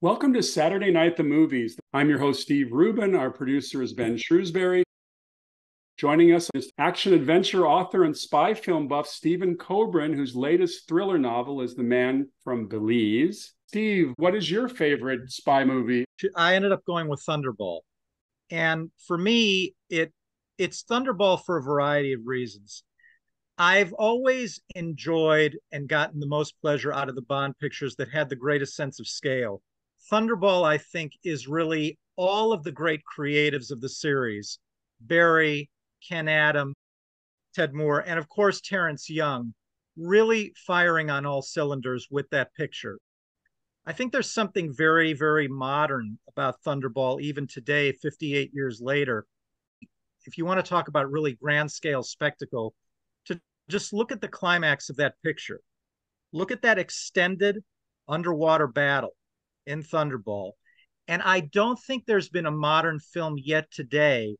Welcome to Saturday Night the Movies. I'm your host, Steve Rubin. Our producer is Ben Shrewsbury. Joining us is action-adventure author and spy film buff Steven Kobrin, whose latest thriller novel is The Man from Belize. Steve, what is your favorite spy movie? I ended up going with Thunderball. And for me, it's Thunderball for a variety of reasons. I've always enjoyed and gotten the most pleasure out of the Bond pictures that had the greatest sense of scale. Thunderball, I think, is really all of the great creatives of the series: Barry, Ken Adam, Ted Moore, and of course, Terrence Young, really firing on all cylinders with that picture. I think there's something very, very modern about Thunderball, even today, 58 years later. If you want to talk about really grand scale spectacle, to just look at the climax of that picture. Look at that extended underwater battle in Thunderball. And I don't think there's been a modern film yet today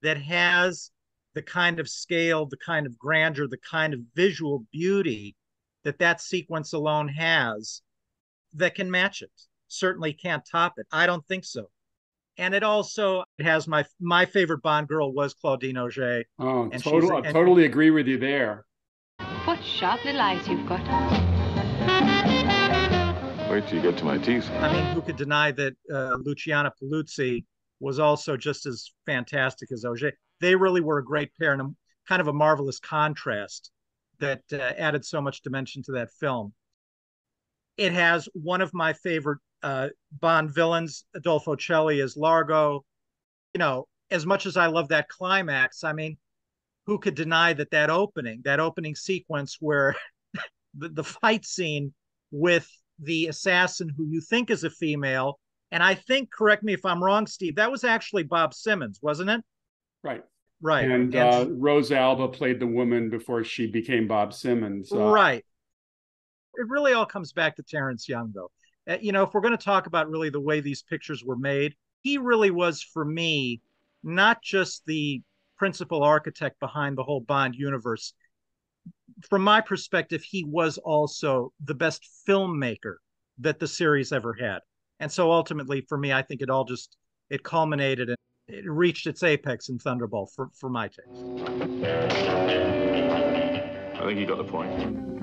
that has the kind of scale, the kind of grandeur, the kind of visual beauty that that sequence alone has that can match it. Certainly can't top it. I don't think so. And it has my favorite Bond girl was Claudine Auger. Oh, And I totally agree with you there. What sharp little eyes you've got. Wait till you get to my teeth. I mean, who could deny that Luciana Paluzzi was also just as fantastic as Auger? They really were a great pair and kind of a marvelous contrast that added so much dimension to that film. It has one of my favorite Bond villains, Adolfo Celli, as Largo. You know, as much as I love that climax, I mean, who could deny that opening sequence where the fight scene with the assassin who you think is a female, and I think, correct me if I'm wrong, Steve, that was actually Bob Simmons, wasn't it? Right. Right. And Rose Alba played the woman before she became Bob Simmons. Right. It really all comes back to Terrence Young, though. You know, if we're going to talk about really the way these pictures were made, he really was, for me, not just the principal architect behind the whole Bond universe. From my perspective, he was also the best filmmaker that the series ever had. And so ultimately, for me, I think it culminated and it reached its apex in Thunderball for my taste. I think you got the point.